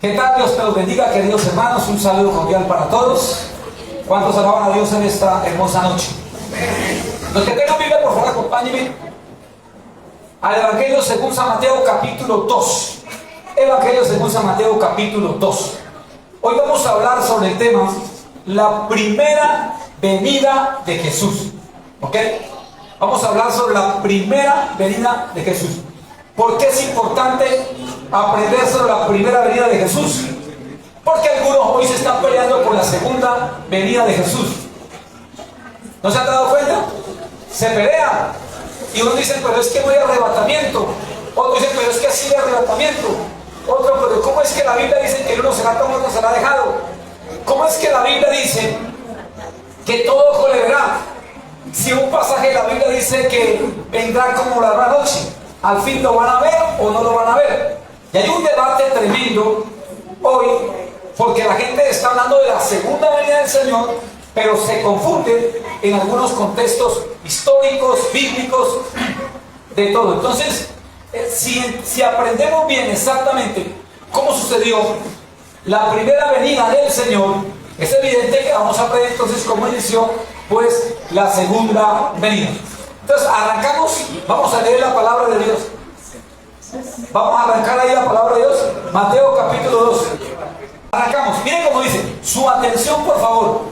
¿Qué tal? Dios te los bendiga, queridos hermanos. Un saludo cordial para todos. ¿Cuántos alaban a Dios en esta hermosa noche? Los que tengan Biblia, por favor, acompáñenme al Evangelio según San Mateo, capítulo 2. Evangelio según San Mateo, capítulo 2. Hoy vamos a hablar sobre el tema la primera venida de Jesús. ¿Ok? Vamos a hablar sobre la primera venida de Jesús. ¿Por qué es importante aprender sobre la primera venida de Jesús? Porque algunos hoy se están peleando por la segunda venida de Jesús. ¿No se han dado cuenta? Se pelean. Y uno dice, pero es que no hay arrebatamiento. Otro dice, pero es que sí hay arrebatamiento. Otro, pero ¿cómo es que la Biblia dice que el uno será tomado, otro será dejado? ¿Cómo es que la Biblia dice que todo ojo le verá? Si un pasaje de la Biblia dice que vendrá como la noche, ¿al fin lo van a ver o no lo van a ver? Y hay un debate tremendo hoy, porque la gente está hablando de la segunda venida del Señor, pero se confunde en algunos contextos históricos, bíblicos, de todo. Entonces, si aprendemos bien exactamente cómo sucedió la primera venida del Señor, es evidente que vamos a aprender entonces cómo inició pues la segunda venida. Entonces arrancamos, vamos a leer la palabra de Dios. Vamos a arrancar ahí la palabra de Dios, Mateo capítulo 2. Arrancamos, miren cómo dice, su atención por favor.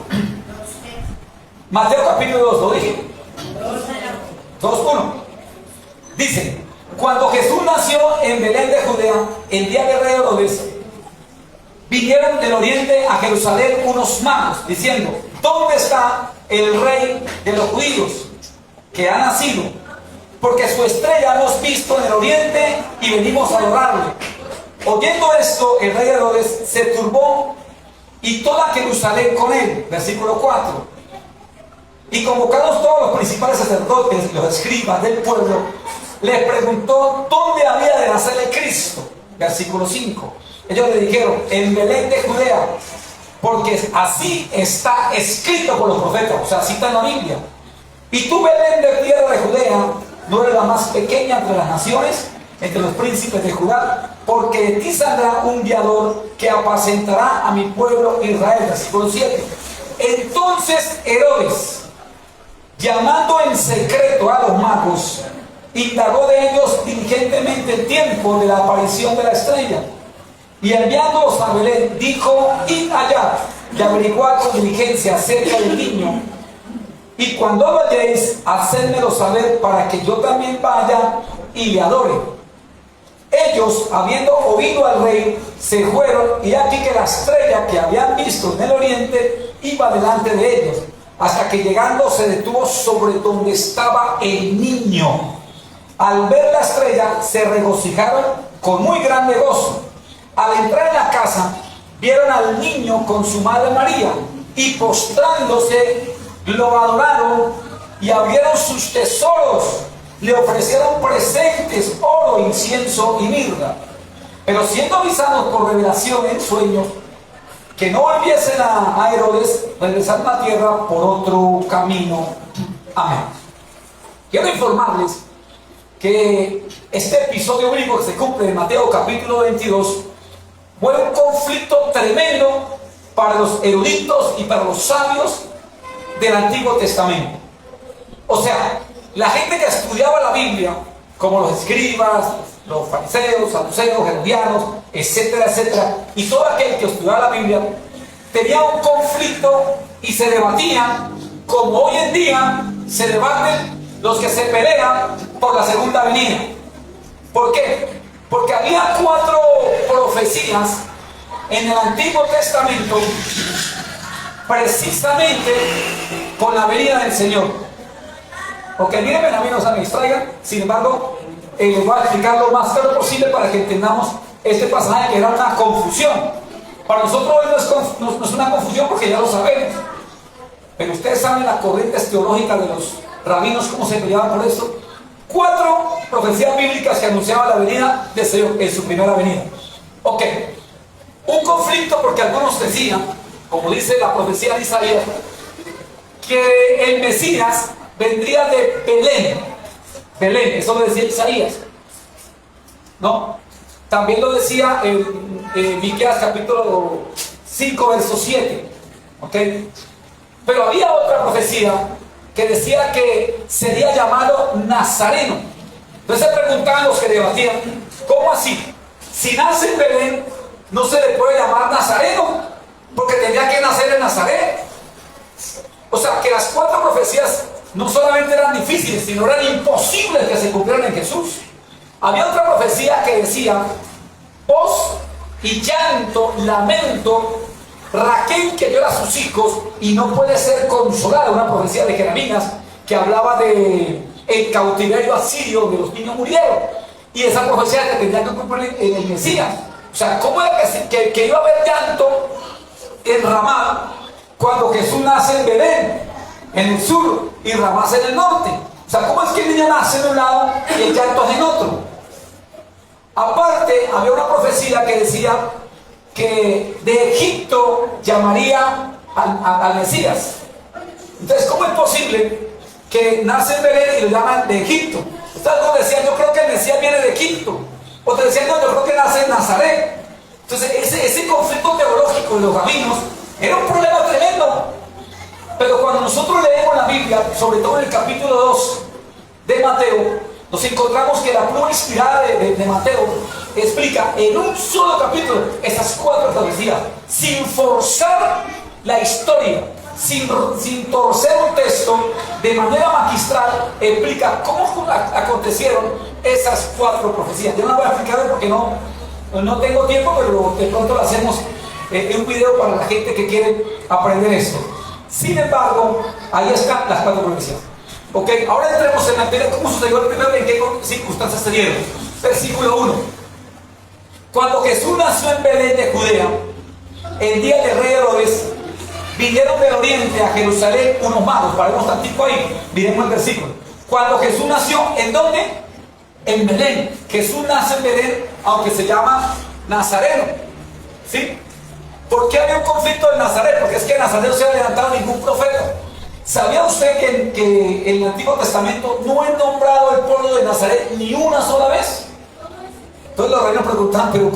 Mateo capítulo 2, ¿lo dije? 2:1. Dice, cuando Jesús nació en Belén de Judea, el día del rey Herodes, vinieron del oriente a Jerusalén unos magos, diciendo, ¿dónde está el rey de los judíos que ha nacido? Porque su estrella hemos visto en el oriente y venimos a adorarle. Oyendo esto, el rey Herodes se turbó y toda Jerusalén con él. Versículo 4. Y convocados todos los principales sacerdotes, los escribas del pueblo, les preguntó dónde había de nacer el Cristo. Versículo 5. Ellos le dijeron, en Belén de Judea, porque así está escrito por los profetas, o sea, cita en la Biblia. Y tú, Belén de tierra de Judea, no eres la más pequeña entre las naciones, entre los príncipes de Judá, porque de ti saldrá un guiador que apacentará a mi pueblo Israel. Versículo 7. Entonces Herodes, llamando en secreto a los magos, indagó de ellos diligentemente el tiempo de la aparición de la estrella. Y enviándolos a Belén, dijo, id allá y averiguad con diligencia acerca del niño. Y cuando lo halléis, hacedmelo saber para que yo también vaya y le adore. Ellos, habiendo oído al rey, se fueron, y aquí que la estrella que habían visto en el oriente iba delante de ellos, hasta que llegando se detuvo sobre donde estaba el niño. Al ver la estrella, se regocijaron con muy grande gozo. Al entrar en la casa, vieron al niño con su madre María, y postrándose, lo adoraron y abrieron sus tesoros. Le ofrecieron presentes, oro, incienso y mirra. Pero siendo avisados por revelación en sueños que no volviesen a Herodes, regresaron a la tierra por otro camino. Amén. Quiero informarles que este episodio bíblico que se cumple en Mateo capítulo 22 fue un conflicto tremendo para los eruditos y para los sabios del Antiguo Testamento. O sea, la gente que estudiaba la Biblia, como los escribas, los fariseos, saduceos, herodianos, etcétera, etcétera, y todo aquel que estudiaba la Biblia, tenía un conflicto y se debatían, como hoy en día se debaten los que se pelean por la segunda venida. ¿Por qué? Porque había 4 profecías en el Antiguo Testamento precisamente con la venida del Señor. Porque miren, a mí no se me distraigan, sin embargo, les voy a explicar lo más claro posible para que entendamos este pasaje que era una confusión. Para nosotros hoy no es una confusión porque ya lo sabemos. Pero ustedes saben las corrientes teológicas de los rabinos, cómo se peleaban por esto. 4 profecías bíblicas que anunciaban la venida del Señor en su primera venida. Ok, un conflicto porque algunos decían, como dice la profecía de Isaías, que el Mesías vendría de Belén. Belén, eso lo decía Isaías, ¿no? También lo decía Miqueas capítulo 5, verso 7. ¿Ok? Pero había otra profecía que decía que sería llamado Nazareno. Entonces se preguntaban los que debatían, ¿cómo así? Si nace en Belén, no se le puede llamar Nazareno, porque tendría que nacer en Nazaret. O sea, que las 4 profecías no solamente eran difíciles, sino eran imposibles que se cumplieran en Jesús. Había otra profecía que decía, voz y llanto, lamento, Raquel que llora a sus hijos y no puede ser consolada. Una profecía de Jeremías que hablaba de el cautiverio asirio, donde los niños murieron. Y esa profecía que tendría que cumplir en el Mesías. O sea, ¿cómo era que iba a haber llanto en Ramá cuando Jesús nace en Belén, en el sur, y Ramá en el norte? O sea, ¿cómo es que el niño nace en un lado y el llanto es en otro? Aparte, había una profecía que decía que de Egipto llamaría al Mesías. Entonces, ¿cómo es posible que nace en Belén y lo llaman de Egipto? Algunos decían, yo creo que el Mesías viene de Egipto. Otros decían, no, yo creo que nace en Nazaret. Entonces, ese conflicto teológico de los rabinos era un problema tremendo. Pero cuando nosotros leemos la Biblia, sobre todo en el capítulo 2 de Mateo, nos encontramos que la pluma inspirada de Mateo explica en un solo capítulo esas 4 profecías, sin forzar la historia, sin torcer un texto, de manera magistral, explica cómo acontecieron esas 4 profecías. Yo no voy a explicar porque no tengo tiempo, pero de pronto lo hacemos en un video para la gente que quiere aprender esto. Sin embargo, ahí están las 4 profecías. Ok, ahora entremos en la teoría, cómo sucedió el primero, en qué circunstancias se dieron. Versículo 1. Cuando Jesús nació en Belén de Judea, el día del rey Herodes, vinieron del oriente a Jerusalén unos magos. Paremos tantito ahí, miremos el versículo. Cuando Jesús nació, ¿en dónde? En Belén. Jesús nace en Belén, aunque se llama Nazareno. ¿Sí? ¿Por qué había un conflicto en Nazaret? Porque es que en Nazaret no se había levantado ningún profeta. ¿Sabía usted que en el Antiguo Testamento no he nombrado el pueblo de Nazaret ni una sola vez? Entonces los reinos preguntaban, pero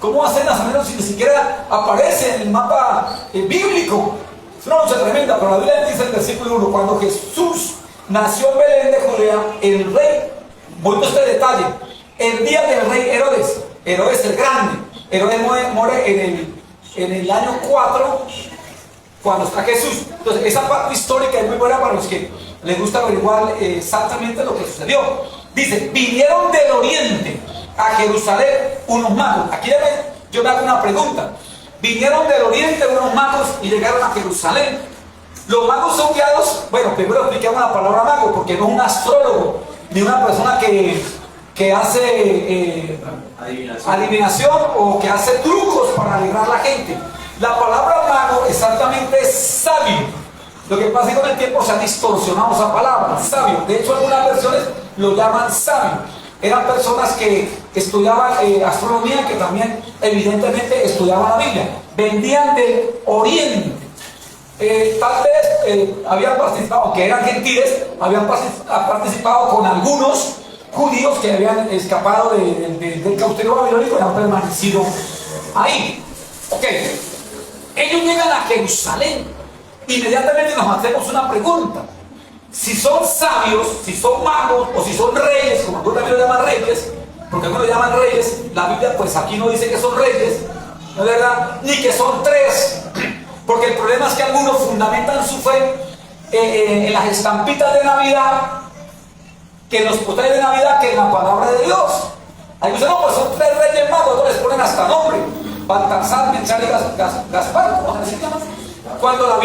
¿cómo hace Nazareno si ni siquiera aparece en el mapa bíblico? Es una lucha tremenda, pero la Biblia dice en el versículo 1, cuando Jesús nació en Belén de Judea, el rey, voy a este detalle, el día del rey Herodes el grande, Herodes muere en el año 4, cuando está Jesús. Entonces, esa parte histórica es muy buena para los que les gusta averiguar exactamente lo que sucedió. Dice, vinieron del oriente a Jerusalén unos magos. Aquí yo me hago una pregunta. Vinieron del oriente unos magos y llegaron a Jerusalén. Los magos son guiados, bueno, primero expliquemos la palabra mago, porque no es un astrólogo, ni una persona que hace adivinación o que hace trucos para alegrar a la gente. La palabra mago exactamente es sabio. Lo que pasa es que con el tiempo se ha distorsionado esa palabra, sabio. De hecho, algunas versiones lo llaman sabio. Eran personas que estudiaban astronomía, que también evidentemente estudiaban la Biblia. Vendían del oriente. Tal vez habían participado, aunque eran gentiles, habían participado con algunos judíos que habían escapado del cautiverio babilónico y han permanecido ahí. Ok. Ellos llegan a Jerusalén. Inmediatamente nos hacemos una pregunta. Si son sabios, si son magos o si son reyes, como algunos también lo llaman reyes, porque algunos lo llaman reyes, la Biblia pues aquí no dice que son reyes, ¿no es verdad? Ni que son 3, porque el problema es que algunos fundamentan su fe en las estampitas de Navidad, que en los postales de Navidad, que en la palabra de Dios. Hay que no, pues son 3 reyes magos, otros les ponen hasta nombre. Baltasar, Melchor y Gaspar, ¿cómo se llama? Cuando la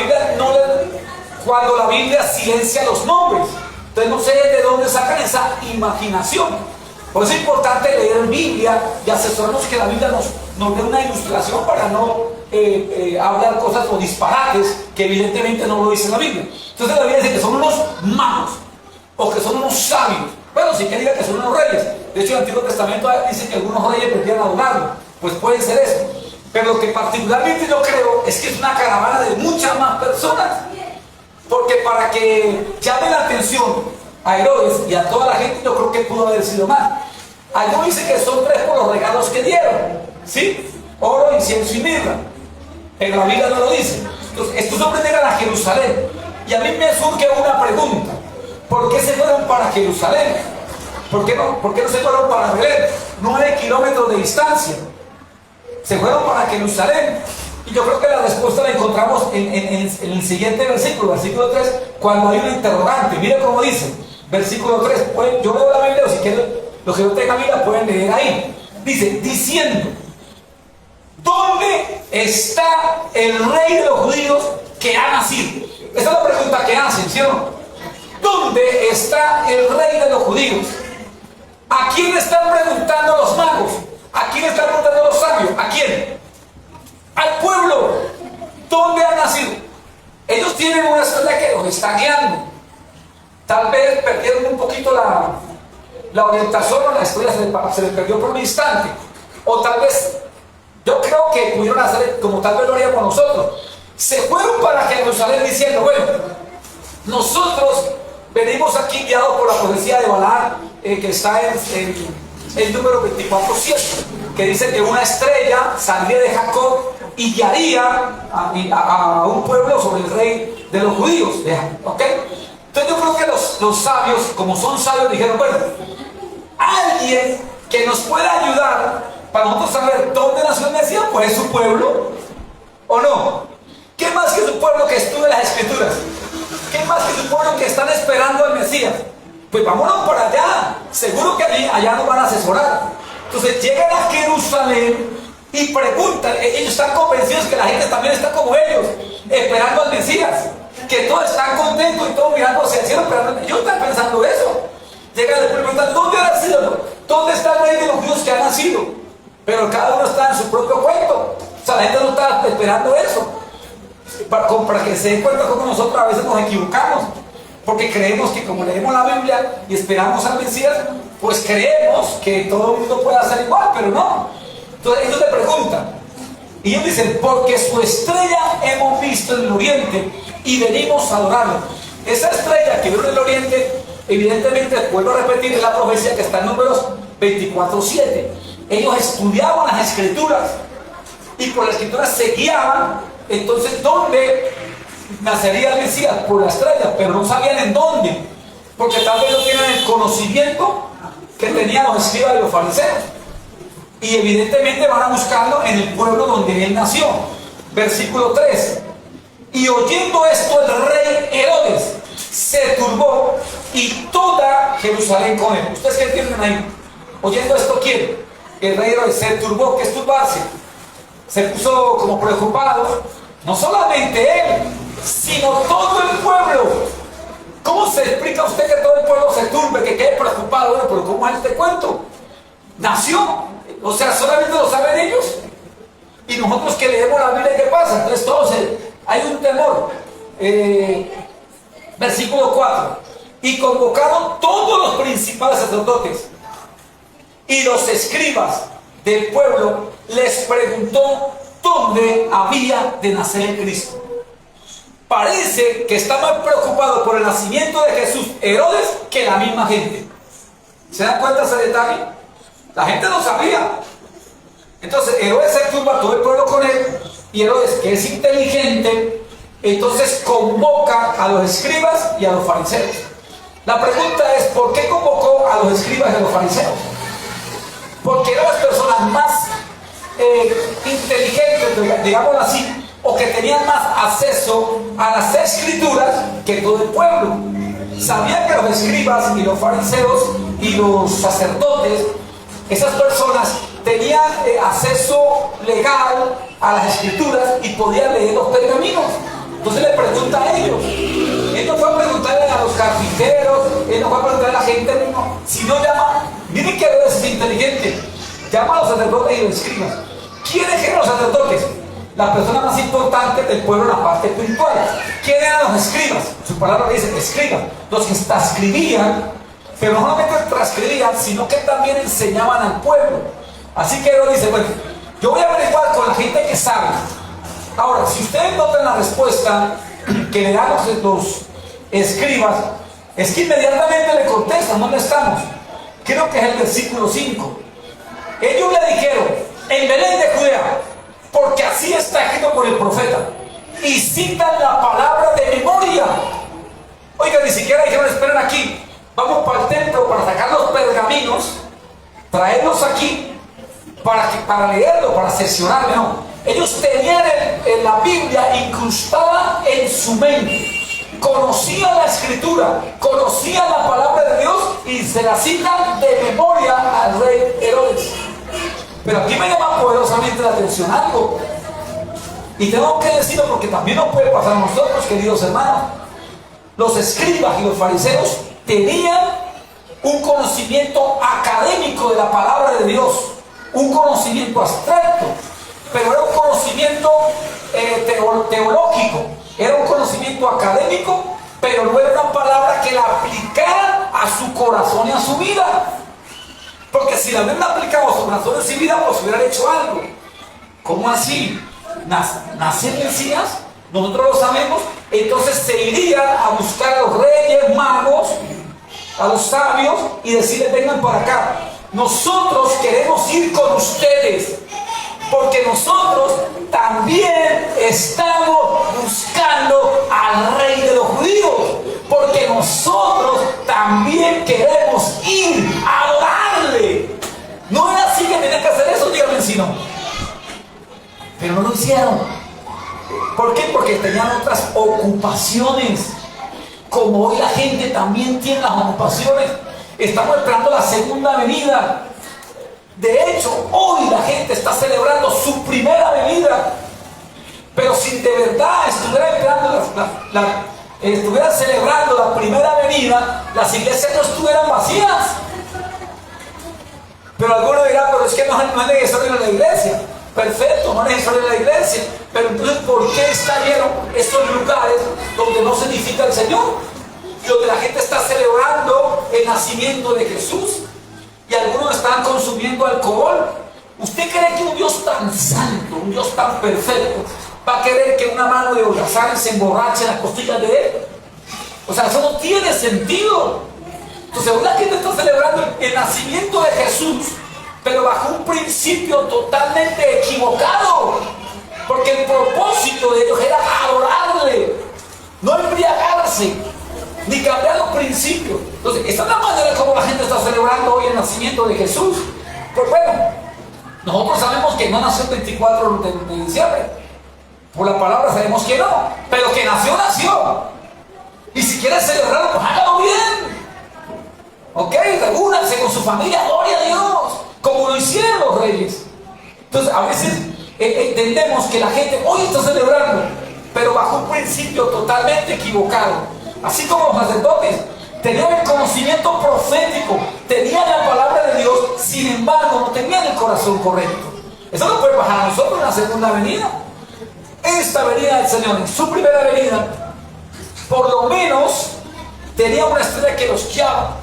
Biblia silencia los nombres. Entonces no sé de dónde sacan esa imaginación. Por eso es importante leer Biblia y asesorarnos que la Biblia nos dé una ilustración para no hablar cosas o disparates que evidentemente no lo dice la Biblia. Entonces la Biblia dice que son unos magos o que son unos sabios. Bueno, si que diga que son unos reyes. De hecho, el Antiguo Testamento dice que algunos reyes vendrían a adorarlo. Pues puede ser eso. Pero lo que particularmente yo creo es que es una caravana de muchas más personas. Porque para que llame la atención a Herodes y a toda la gente, yo creo que pudo haber sido más. Algo dice que son 3 por los regalos que dieron. ¿Sí? oro, incienso y mirra. Pero la Biblia no lo dice. Entonces, estos hombres llegan a Jerusalén. Y a mí me surge una pregunta. ¿Por qué se fueron para Jerusalén? ¿Por qué no se fueron para Belén? 9 kilómetros de distancia. Se fueron para Jerusalén. Y yo creo que la respuesta la encontramos en el siguiente versículo, versículo 3, cuando hay un interrogante. Mire cómo dice, versículo 3. Yo leo la Biblia, o si quieren, los que no tengan Biblia pueden leer ahí. Dice, diciendo, ¿dónde está el rey de los judíos que ha nacido? Esa es la pregunta que hacen, ¿sí o no? ¿Dónde está el rey de los judíos? ¿A quién están preguntando los magos? ¿A quién están preguntando los sabios? ¿A quién? Al pueblo. ¿Dónde ha nacido? Ellos tienen una estrella que los está guiando. Tal vez perdieron un poquito la orientación, o la estrella se les perdió por un instante. O tal vez, yo creo que pudieron hacer como tal vez lo haríamos nosotros. Se fueron para Jerusalén diciendo, bueno, nosotros venimos aquí guiados por la profecía de Balaam, que está en el número 24:7, que dice que una estrella saldría de Jacob y guiaría a un pueblo sobre el rey de los judíos. ¿Ok? Entonces yo creo que los sabios, como son sabios, dijeron, bueno, alguien que nos pueda ayudar para nosotros saber dónde nació el Mesías, pues es su pueblo, ¿o no? ¿Qué más que su pueblo que estudia las Escrituras? ¿Qué más que su pueblo que están esperando al Mesías? Pues vámonos para allá. Seguro que allá nos van a asesorar. Entonces llegan a Jerusalén y preguntan. Ellos están convencidos que la gente también está como ellos, esperando al Mesías. Que todos están contentos y todos mirando hacia el cielo, esperando. Ellos están pensando eso. Llegan y preguntan, ¿dónde ha nacido? ¿Dónde está el rey de los judíos que ha nacido? Pero cada uno está en su propio cuento. O sea, la gente no está esperando eso. Para que se den cuenta cómo nosotros a veces nos equivocamos, porque creemos que como leemos la Biblia y esperamos al Mesías, pues creemos que todo el mundo puede hacer igual, pero no. Entonces ellos le preguntan y ellos dicen, porque su estrella hemos visto en el oriente y venimos a adorarlo. Esa estrella que vieron en el oriente, evidentemente, vuelvo a repetir, es la profecía que está en Números 24:7. Ellos estudiaban las Escrituras y por las Escrituras se guiaban. Entonces, ¿dónde nacería el Mesías? Por la estrella, pero no sabían en dónde, porque tal vez no tienen el conocimiento que tenían los escribas y los fariseos. Y evidentemente van a buscarlo en el pueblo donde él nació. Versículo 3. Y oyendo esto el rey Herodes se turbó y toda Jerusalén con él. ¿Ustedes qué entienden ahí? Oyendo esto, ¿quién? El rey Herodes se turbó. ¿Qué es turbarse? Se puso como preocupado, no solamente él, sino todo el pueblo. ¿Cómo se explica usted que todo el pueblo se turbe, que quede preocupado? Bueno, pero ¿cómo es este cuento? Nació, o sea, solamente lo saben ellos. Y nosotros que leemos la Biblia, ¿qué pasa? Entonces todos, hay un temor. Versículo 4. Y convocaron todos los principales sacerdotes y los escribas del pueblo, les preguntó dónde había de nacer el Cristo. Parece que está más preocupado por el nacimiento de Jesús Herodes que la misma gente. ¿Se dan cuenta de ese detalle? La gente no sabía. Entonces Herodes se turba, todo el pueblo con él, y Herodes, que es inteligente, entonces convoca a los escribas y a los fariseos. La pregunta es, ¿por qué convocó a los escribas y a los fariseos? Porque eran las personas más inteligentes, digámoslo así, o que tenían más acceso a las Escrituras que todo el pueblo. Sabían que los escribas y los fariseos y los sacerdotes, esas personas tenían acceso legal a las Escrituras y podían leer los pergaminos. Entonces le pregunta a ellos. Él no fue a preguntarle a los carpinteros, él no fue a preguntarle a la gente, no, sino llama. Miren que Herodes es inteligente. Llama a los sacerdotes y los escribas. ¿Quiénes eran los sacerdotes? La persona más importante del pueblo en la parte espiritual. ¿Quiénes eran los escribas? Su palabra dice escribas. Los que transcribían, pero no solamente transcribían, sino que también enseñaban al pueblo. Así que Herodes dice, bueno, yo voy a averiguar con la gente que sabe. Ahora, si ustedes notan la respuesta que le dan los escribas, es que inmediatamente le contestan, ¿dónde estamos? Creo que es el versículo 5. Ellos le dijeron, en Belén de Judea. porque así está escrito por el profeta. Y citan la palabra de memoria. Oiga, ni siquiera dijeron, esperen aquí, vamos para el templo para sacar los pergaminos, traerlos aquí para leerlo, para sesionarlo. No, ellos tenían la Biblia incrustada en su mente. Conocían la escritura, conocían la palabra de Dios y se la citan de memoria al rey Herodes. Pero aquí me llama poderosamente la atención algo, y tengo que decirlo porque también nos puede pasar a nosotros, queridos hermanos. Los escribas y los fariseos tenían un conocimiento académico de la palabra de Dios, un conocimiento abstracto, pero era un conocimiento teológico, era un conocimiento académico, pero no era una palabra que la aplicara a su corazón y a su vida. Porque si la Biblia aplicaba a su corazón y a su vida, pues hubieran hecho algo. ¿Cómo así? Nace el Mesías, nosotros lo sabemos, entonces se irían a buscar a los reyes, magos, a los sabios y decirles, vengan para acá, nosotros queremos ir con ustedes, porque nosotros también estamos buscando al rey de los judíos, porque nosotros también queremos ir a adorarle. No era así que tenían que hacer eso, díganme si no. Pero no lo hicieron. ¿Por qué? Porque tenían otras ocupaciones. Como hoy la gente también tiene las ocupaciones. Estamos esperando la segunda venida. De hecho, hoy la gente está celebrando su primera venida. Pero si de verdad estuvieran celebrando la primera venida, las iglesias no estuvieran vacías. Pero algunos dirán, pero es que no es necesario ir a la iglesia. Perfecto, no es necesario ir a la iglesia. Pero entonces, ¿por qué está lleno estos lugares donde no se edifica el Señor? Donde la gente está celebrando el nacimiento de Jesús. Y algunos están consumiendo alcohol. ¿Usted cree que un Dios tan santo, un Dios tan perfecto, va a querer que una mano de holgazán se emborrache en las costillas de él? O sea, eso no tiene sentido. Entonces, la gente está celebrando el nacimiento de Jesús, pero bajo un principio totalmente equivocado. Porque el propósito de ellos era adorarle, no embriagarse, ni cambiar los principios. Entonces, esta es la manera como la gente está celebrando hoy el nacimiento de Jesús. Pues bueno, nosotros sabemos que no nació el 24 de diciembre. Por la palabra sabemos que no. Pero que nació, nació. Y si quieres celebrarlo, pues hágalo bien. Ok, reúnanse con su familia, gloria a Dios, como lo hicieron los reyes. Entonces, a veces entendemos que la gente hoy está celebrando, pero bajo un principio totalmente equivocado. Así como los sacerdotes tenían el conocimiento profético, tenían la palabra de Dios, sin embargo no tenían el corazón correcto. Eso no puede bajar a nosotros en la segunda venida. Esta venida del Señor, en su primera venida, por lo menos tenía una estrella que los guiaba.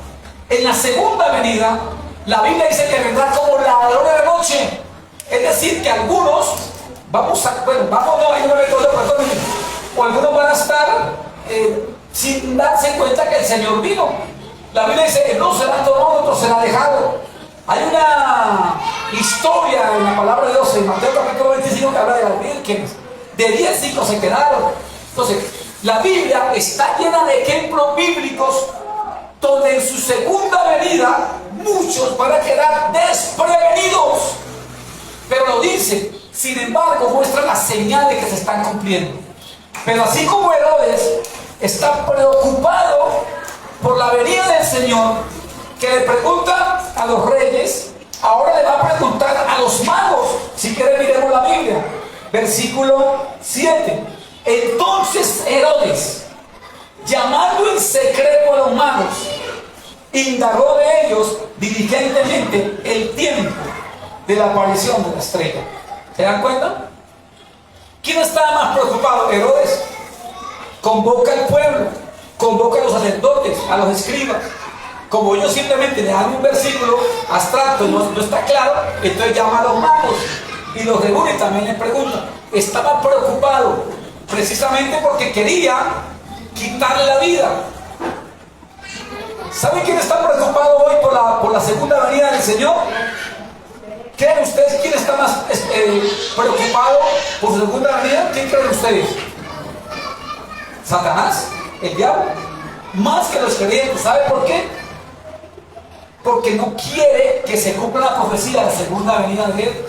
En la segunda venida, la Biblia dice que vendrá como ladrón de la noche. Es decir, que algunos o algunos van a estar sin darse cuenta que el Señor vino. La Biblia dice que no será tomado, otro será dejado. Hay una historia en la palabra de Dios en Mateo capítulo 25 que habla de las vírgenes. De 10, 5 se quedaron. Entonces, la Biblia está llena de ejemplos bíblicos donde en su segunda venida muchos van a quedar desprevenidos. Pero lo dice, sin embargo, muestra las señales que se están cumpliendo. Pero así como Herodes está preocupado por la venida del Señor, que le pregunta a los reyes, ahora le va a preguntar a los magos. Si quieren, miremos la Biblia. Versículo 7. Entonces Herodes, llamando en secreto a los magos, indagó de ellos diligentemente el tiempo de la aparición de la estrella. ¿Se dan cuenta? ¿Quién estaba más preocupado? Herodes. Convoca al pueblo, convoca a los sacerdotes, a los escribas. Como ellos simplemente le dan un versículo abstracto y no está claro, entonces llama a los magos y los reúne y también les pregunta. Estaba preocupado precisamente porque quería quitarle la vida. ¿Sabe quién está preocupado hoy por la segunda venida del Señor? ¿Creen ustedes quién está más preocupado por su segunda venida? ¿Quién creen ustedes? ¿Satanás? ¿El diablo? Más que los creyentes. ¿Sabe por qué? Porque no quiere que se cumpla la profecía de la segunda venida de Él.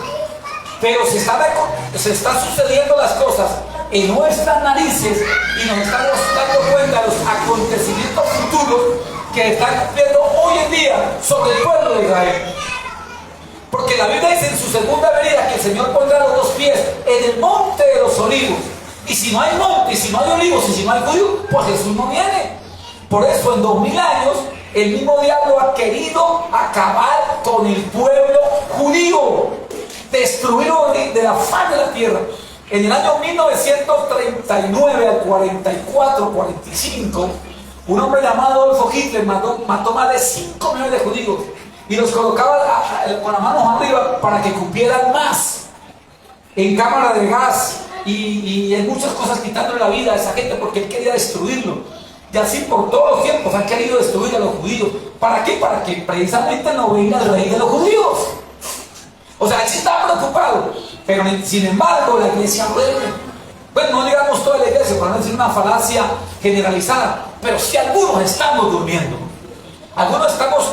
Pero se están sucediendo las cosas en nuestras narices y nos estamos dando cuenta de los acontecimientos futuros que están cumpliendo hoy en día sobre el pueblo de Israel. Porque la Biblia dice en su segunda venida que el Señor pondrá los dos pies en el monte de los olivos. Y si no hay monte, y si no hay olivos, y si no hay judío, pues Jesús no viene. Por eso en 2000 años el mismo diablo ha querido acabar con el pueblo judío, destruirlo de la faz de la tierra. En el año 1939 al 44, 45, un hombre llamado Adolfo Hitler mató más de 5 millones de judíos y los colocaba con las manos arriba para que cupieran más en cámara de gas y en muchas cosas, quitándole la vida a esa gente porque él quería destruirlo. Y así por todos los tiempos han querido destruir a los judíos. ¿Para qué? Para que precisamente no venga el rey de los judíos. O sea, él sí estaba preocupado, pero sin embargo la iglesia duerme. Bueno, no digamos toda la iglesia, para no decir una falacia generalizada, pero sí algunos estamos durmiendo. Algunos estamos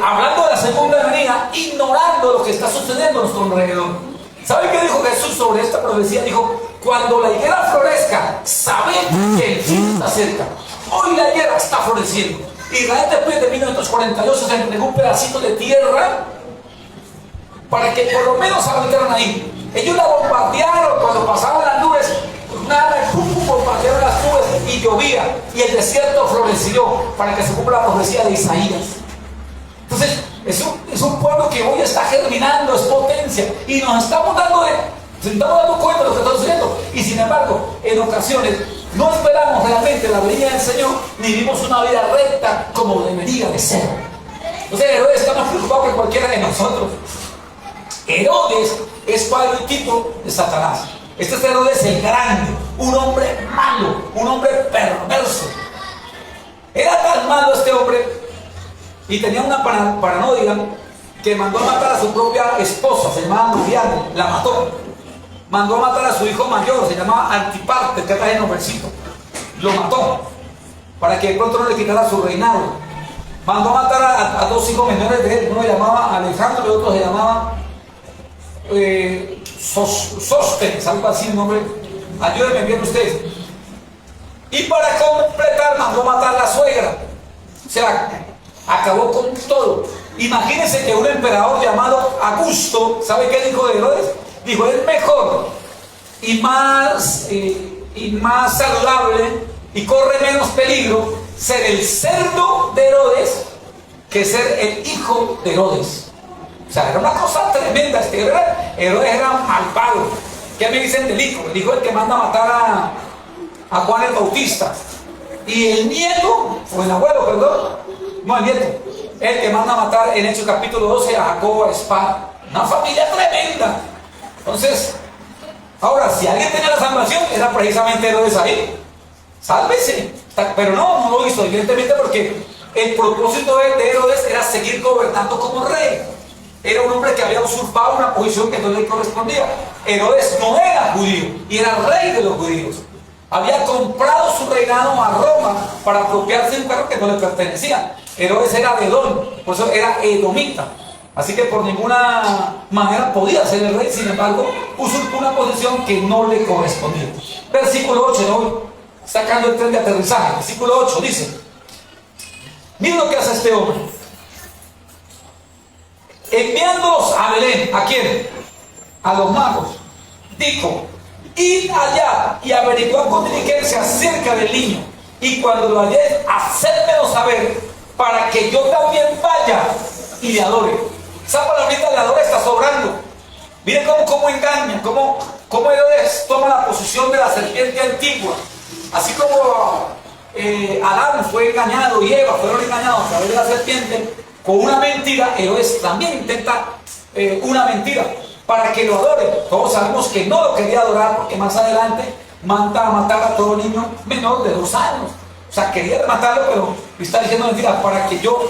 hablando de la segunda venida, ignorando lo que está sucediendo a nuestro alrededor. ¿Sabe qué dijo Jesús sobre esta profecía? Dijo, cuando la higuera florezca, sabed que el fin está cerca. Hoy la higuera está floreciendo. Israel después de 1948 se entregó un pedacito de tierra para que por lo menos habitaran ahí. Ellos la bombardearon cuando pasaban las nubes, nada, bombardearon las nubes y llovía, y el desierto floreció para que se cumpla la profecía de Isaías. Entonces, es un pueblo que hoy está germinando, es potencia, y nos estamos dando cuenta de lo que está sucediendo. Y sin embargo, en ocasiones no esperamos realmente la venida del Señor, ni vivimos una vida recta como debería de ser. Entonces, Herodes está más preocupado que cualquiera de nosotros. Herodes es padre y tipo de Satanás. Este es Herodes el Grande, un hombre malo, un hombre perverso. Era tan malo este hombre y tenía una paranoia que mandó a matar a su propia esposa, se llamaba Mariana, la mató. Mandó a matar a su hijo mayor, se llamaba Antiparte, que acá en el versito. Lo mató para que de pronto no le quitara su reinado. Mandó a matar a dos hijos menores de él, uno se llamaba Alejandro y otro se llamaba Sóstenes, algo así el nombre. Ayúdenme bien ustedes. Y para completar mandó matar a la suegra. O sea, acabó con todo. Imagínense que un emperador llamado Augusto, ¿sabe qué dijo de Herodes? Dijo, es mejor y más saludable y corre menos peligro ser el cerdo de Herodes que ser el hijo de Herodes. O sea, era una cosa tremenda. Herodes era malvado. ¿Qué me dicen del hijo? El hijo es el que manda a matar a Juan el Bautista. Y el nieto, o el abuelo, perdón, no, el nieto, el que manda a matar en Hechos capítulo 12 a Jacobo a espada. Una familia tremenda. Entonces, ahora, si alguien tenía la salvación, era precisamente Herodes ahí. Sálvese. Pero no lo hizo, evidentemente, porque el propósito de Herodes era seguir gobernando como rey. Era un hombre que había usurpado una posición que no le correspondía. Herodes no era judío y era rey de los judíos. Había comprado su reinado a Roma para apropiarse de un cargo que no le pertenecía. Herodes era de Edom, por eso era edomita. Así que por ninguna manera podía ser el rey, sin embargo, usurpó una posición que no le correspondía. Versículo 8, ¿no? Sacando el tren de aterrizaje. Versículo 8 dice: miren lo que hace este hombre. Enviándolos a Belén, ¿a quién? A los magos. Dijo: id allá y averiguad con diligencia acerca del niño, y cuando lo halléis, hacedmelo saber, para que yo también vaya y le adore. Esa palabrita de adore está sobrando. Miren cómo engaña, cómo Herodes toma la posición de la serpiente antigua. Así como Adán fue engañado y Eva fueron engañados a través de la serpiente con una mentira, Herodes también intenta una mentira para que lo adore. Todos sabemos que no lo quería adorar porque más adelante manda a matar a todo niño menor de 2 años. O sea, quería matarlo, pero está diciendo mentiras para que yo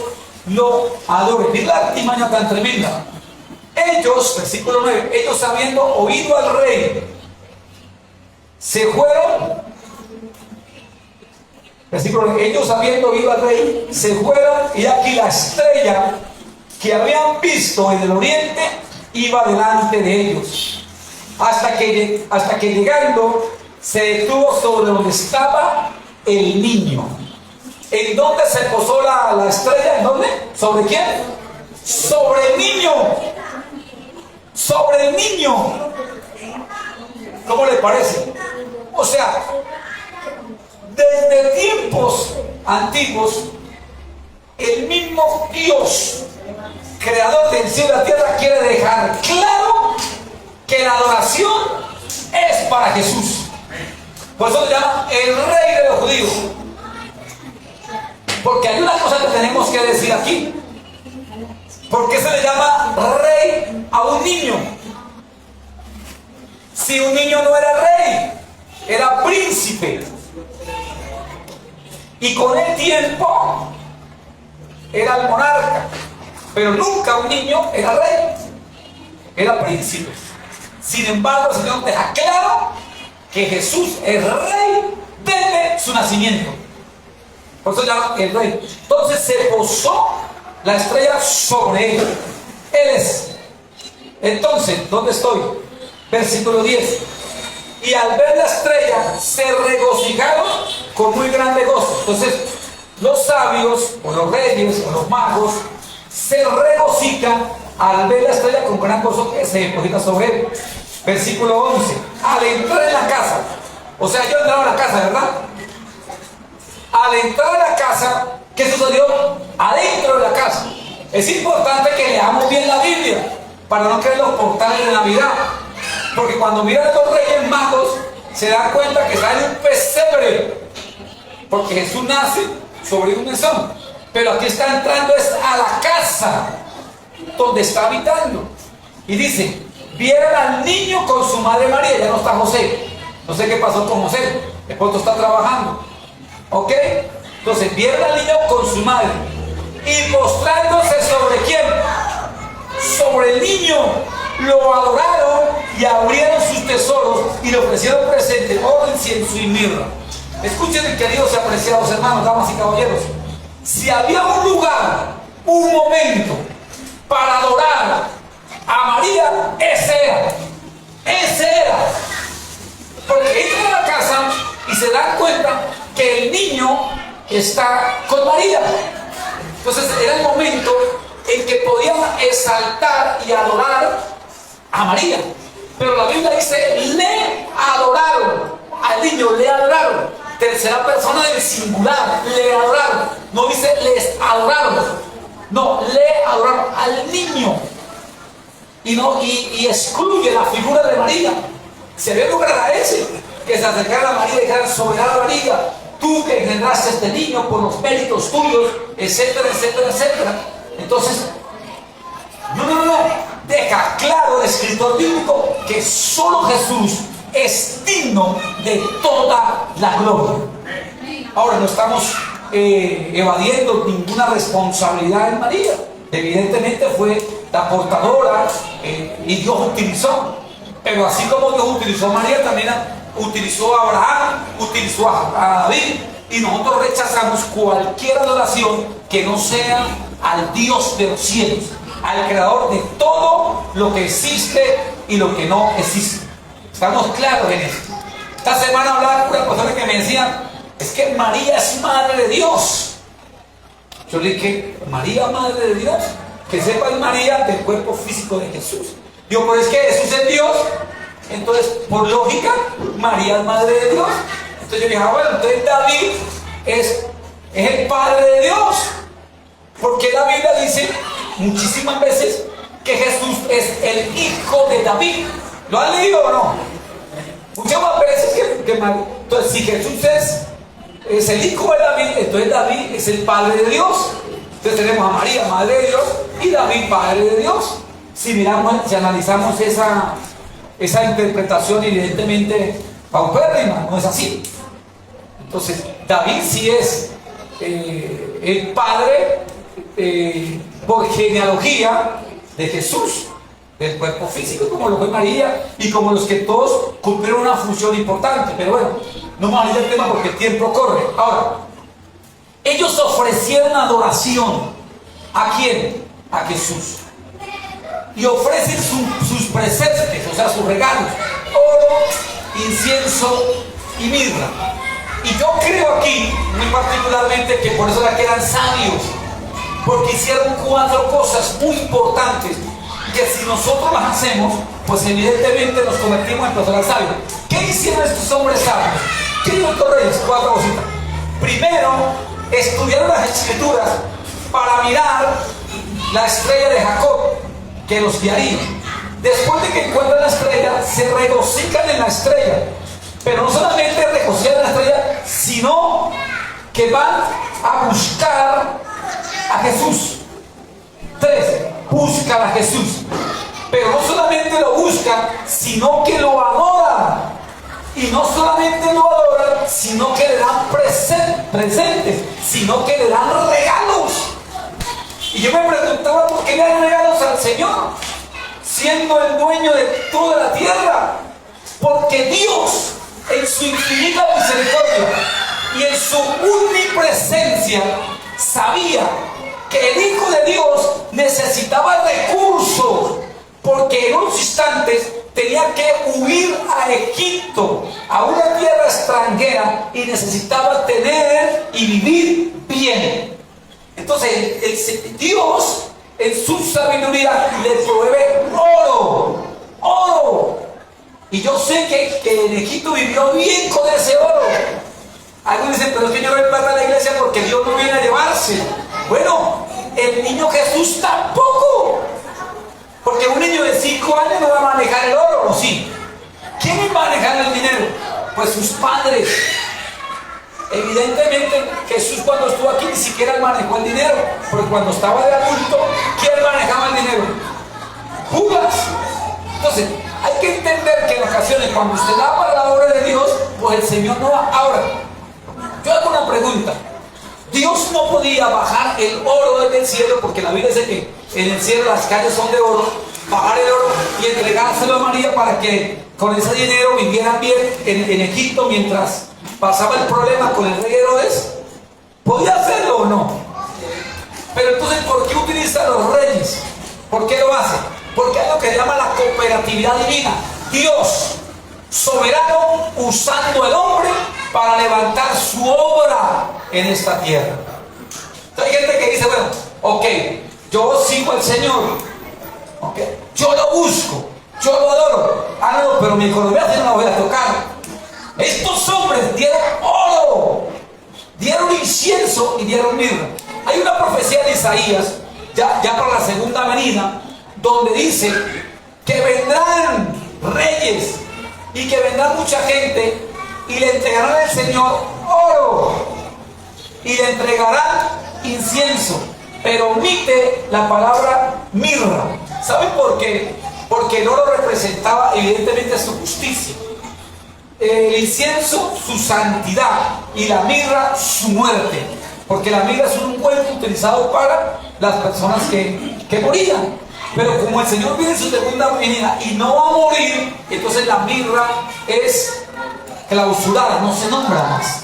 lo adore. Mira la artimaña tan tremenda. Ellos, versículo 9, ellos habiendo oído al rey, se fueron. Versículo 9, ellos habiendo oído al rey, se fueron, y aquí la estrella que habían visto en el oriente iba delante de ellos, hasta que llegando se detuvo sobre donde estaba el niño. ¿En dónde se posó la estrella? ¿En dónde? ¿Sobre quién? Sobre el niño. Sobre el niño. ¿Cómo le parece? O sea, desde tiempos antiguos, el mismo Dios, creador del cielo y la tierra, quiere dejar claro que la adoración es para Jesús. Por eso se llama el Rey de los judíos. Porque hay una cosa que tenemos que decir aquí. ¿Por qué se le llama rey a un niño? Si un niño no era rey, era príncipe. Y con el tiempo era el monarca. Pero nunca un niño era rey, era príncipe. Sin embargo, el Señor deja claro que Jesús es rey desde su nacimiento. Por eso se llama el rey. Entonces se posó la estrella sobre él. Él es. Entonces, ¿dónde estoy? Versículo 10. Y al ver la estrella se regocijaron con muy grande gozo. Entonces, los sabios, o los reyes, o los magos, se regocijan al ver la estrella con gran gozo que se deposita sobre él. Versículo 11. Al entrar en la casa, o sea, yo entraba en la casa, ¿verdad? Al entrar en la casa, ¿qué sucedió? Adentro de la casa. Es importante que leamos bien la Biblia para no creer los portales de Navidad. Porque cuando miran a los reyes magos, se dan cuenta que sale un pesebre. Porque Jesús nace sobre un mesón. Pero aquí está entrando es a la casa donde está habitando. Y dice, vieron al niño con su madre María. Ya no está José. No sé qué pasó con José. De pronto está trabajando. ¿Ok? Entonces vieron al niño con su madre. Y postrándose sobre quién? Sobre el niño. Lo adoraron y abrieron sus tesoros y le ofrecieron presente, oro, incienso y mirra. Escuchen, queridos y apreciados hermanos, damas y caballeros. Si había un lugar, un momento para adorar a María, ese era. Ese era. Porque entran a la casa y se dan cuenta que el niño está con María. Entonces era el momento en que podían exaltar y adorar a María. Pero la Biblia dice, le adoraron. Al niño le adoraron. Tercera persona del singular, le adoraron. No dice les adoraron. No, le adoraron al niño. Y excluye la figura de María. Se ve lugar a ese, que se acercara a María y dijera, soberana María, tú que engendraste a este niño por los méritos tuyos, etcétera, etcétera, etcétera. Entonces, no. Deja claro el escritor bíblico que solo Jesús es digno de toda la gloria. Ahora, no estamos evadiendo ninguna responsabilidad en María. Evidentemente fue la portadora y Dios utilizó. Pero así como Dios utilizó a María, también utilizó a Abraham, utilizó a David. Y nosotros rechazamos cualquier adoración que no sea al Dios de los cielos, al creador de todo lo que existe y lo que no existe. Estamos claros en eso. Esta semana hablaba con una persona que me decía, es que María es madre de Dios. Yo le dije, María, madre de Dios, que sepa es María del cuerpo físico de Jesús. Digo, pues es que Jesús es Dios, entonces por lógica María es madre de Dios. Entonces yo dije, bueno, entonces David es el padre de Dios, porque la Biblia dice muchísimas veces que Jesús es el hijo de David. ¿Lo han leído o no? Muchas más veces que María. Entonces, si Jesús es el hijo de David, entonces David es el padre de Dios. Entonces tenemos a María, madre de Dios, y David, padre de Dios. Si miramos, si analizamos esa interpretación, evidentemente paupérrima, no es así. Entonces, David sí es el padre por genealogía de Jesús. del cuerpo físico, como lo fue María y como los que todos cumplieron una función importante. Pero bueno, no vamos a ir al tema porque el tiempo corre. Ahora, ellos ofrecieron adoración. ¿A quién? A Jesús. Y ofrecen sus presentes, o sea, sus regalos: oro, incienso y mirra. Y yo creo aquí, muy particularmente, que por eso era que eran sabios, porque hicieron 4 cosas muy importantes que si nosotros las hacemos, pues evidentemente nos convertimos en personas sabias. ¿Qué hicieron estos hombres sabios? ¿Qué dijo estos reyes? 4 cositas. Primero, estudiaron las escrituras para mirar la estrella de Jacob, que los guiaría. Después de que encuentran la estrella, se regocijan en la estrella. Pero no solamente regocijan en la estrella, sino que van a buscar a Jesús. 3, buscan a Jesús. Pero no solamente lo buscan, sino que lo adoran. Y no solamente lo adoran, sino que le dan presentes, sino que le dan regalos. Y yo me preguntaba, ¿por qué le dan regalos al Señor, siendo el dueño de toda la tierra? Porque Dios, en su infinita misericordia y en su omnipresencia, sabía que el Hijo de Dios necesitaba recursos, porque en unos instantes tenía que huir a Egipto, a una tierra extranjera, y necesitaba tener y vivir bien. Entonces Dios, en su sabiduría, le provee oro. Y yo sé que en Egipto vivió bien con ese oro. Algunos dicen, pero es que yo no voy a la iglesia porque Dios no viene a llevarse. Bueno, el niño Jesús tampoco. Porque un niño de 5 años no va a manejar el oro, ¿o sí? ¿Quién va a manejar el dinero? Pues sus padres. Evidentemente Jesús, cuando estuvo aquí, ni siquiera manejó el dinero, porque cuando estaba de adulto, ¿quién manejaba el dinero? Judas. Entonces, hay que entender que en ocasiones, cuando usted da para la obra de Dios, pues el Señor no va. Ahora, yo hago una pregunta. Dios no podía bajar el oro desde el cielo, porque la Biblia dice que en el cielo las calles son de oro, bajar el oro y entregárselo a María para que con ese dinero vivieran bien en Egipto mientras pasaba el problema con el rey Herodes. ¿Podía hacerlo o no? Pero entonces, ¿por qué utiliza a los reyes? ¿Por qué lo hace? Porque hay lo que se llama la cooperatividad divina. Dios, soberano, usando al hombre para levantar su obra en esta tierra. Entonces hay gente que dice, bueno, ok, yo sigo al Señor, okay, yo lo busco, yo lo adoro. Ah, no, pero mi economía no la voy a tocar. Estos hombres dieron oro, dieron incienso y dieron mirra. Hay una profecía de Isaías, ya para la segunda venida, donde dice que vendrán reyes y que vendrá mucha gente y le entregarán al Señor oro y le entregarán incienso, pero omite la palabra mirra. ¿Saben por qué? Porque el oro representaba evidentemente su justicia, el incienso su santidad y la mirra su muerte, porque la mirra es un ungüento utilizado para las personas que morían. Pero como el Señor viene en su segunda venida y no va a morir, entonces la mirra es clausurada, no se nombra más.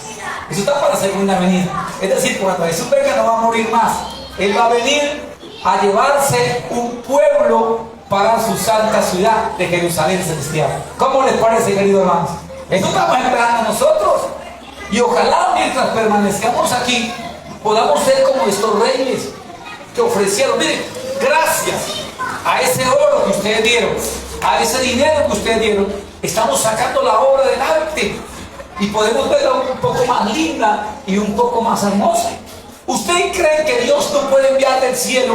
Eso está para la segunda venida. Es decir, por la tradición venga no va a morir más. Él va a venir a llevarse un pueblo para su santa ciudad de Jerusalén celestial. ¿Cómo les parece, queridos hermanos? Eso estamos esperando nosotros. Y ojalá mientras permanezcamos aquí podamos ser como estos reyes que ofrecieron. Miren, gracias a ese oro que ustedes dieron, a ese dinero que ustedes dieron, estamos sacando la obra del arte y podemos verla un poco más linda y un poco más hermosa. ¿Usted cree que Dios no puede enviar del cielo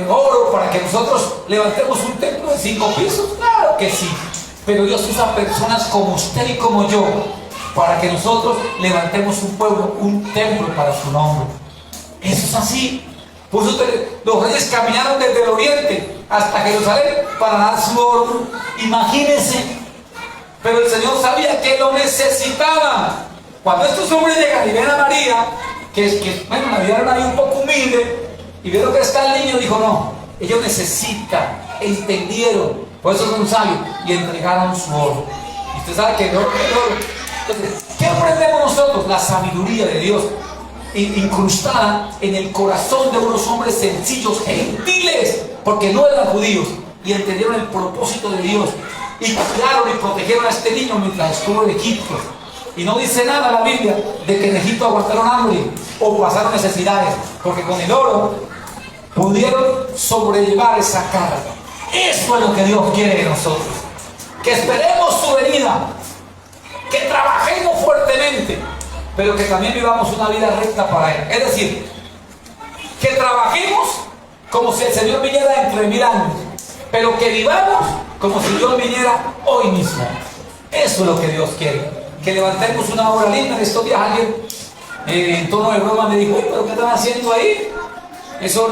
oro para que nosotros levantemos un templo de 5 pisos? Claro que sí, pero Dios usa personas como usted y como yo para que nosotros levantemos un pueblo, un templo para su nombre. Eso es así. Por eso los reyes caminaron desde el oriente hasta Jerusalén para dar su oro. Imagínense. Pero el Señor sabía que lo necesitaban. Cuando estos hombres llegan y ven a María, bueno, la vieron ahí un poco humilde, y vieron que está el niño, dijo, no, ellos necesitan entendieron, por eso son sabios, y entregaron su oro. Y usted sabe que el oro. Entonces, ¿qué aprendemos nosotros? La sabiduría de Dios incrustada en el corazón de unos hombres sencillos, gentiles, porque no eran judíos, y entendieron el propósito de Dios, y cuidaron y protegieron a este niño mientras estuvo en Egipto. Y no dice nada la Biblia de que en Egipto aguantaron hambre o pasaron necesidades, porque con el oro pudieron sobrellevar esa carga. Eso es lo que Dios quiere de nosotros, que esperemos su venida, que trabajemos fuertemente, pero que también vivamos una vida recta para Él. Es decir, que trabajemos como si el Señor viniera dentro de 1000 años, pero que vivamos como si Dios viniera hoy mismo. Eso es lo que Dios quiere. Que levantemos una obra linda. En estos días alguien, en tono de broma, me dijo: ¿pero qué están haciendo ahí? Eso,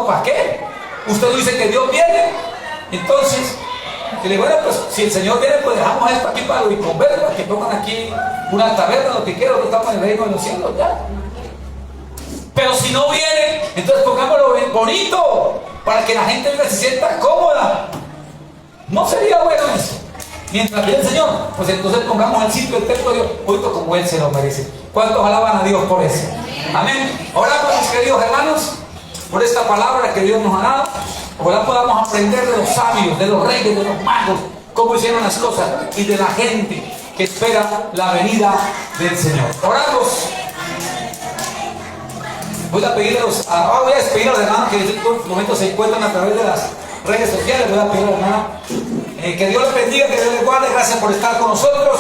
¿para qué? Usted dice que Dios viene. Entonces, que le digo: bueno, pues si el Señor viene, pues dejamos esto aquí para los inconversos, que pongan aquí una taberna, lo que quieran, que estamos en el reino de los cielos, ya. Pero si no viene, entonces pongámoslo bonito, para que la gente se sienta cómoda. No sería bueno eso. Mientras viene el Señor, pues entonces pongamos el sitio del templo de Dios, justo como Él se lo merece. ¿Cuántos alaban a Dios por eso? Amén. Oramos, mis queridos hermanos, por esta palabra que Dios nos ha dado. Ojalá podamos aprender de los sabios, de los reyes, de los magos, cómo hicieron las cosas, y de la gente que espera la venida del Señor. Oramos. Voy a despedir a los hermanos que en estos momentos se encuentran a través de las redes sociales. Voy a pedir a la hermana que Dios les bendiga, que Dios les guarde. Gracias por estar con nosotros.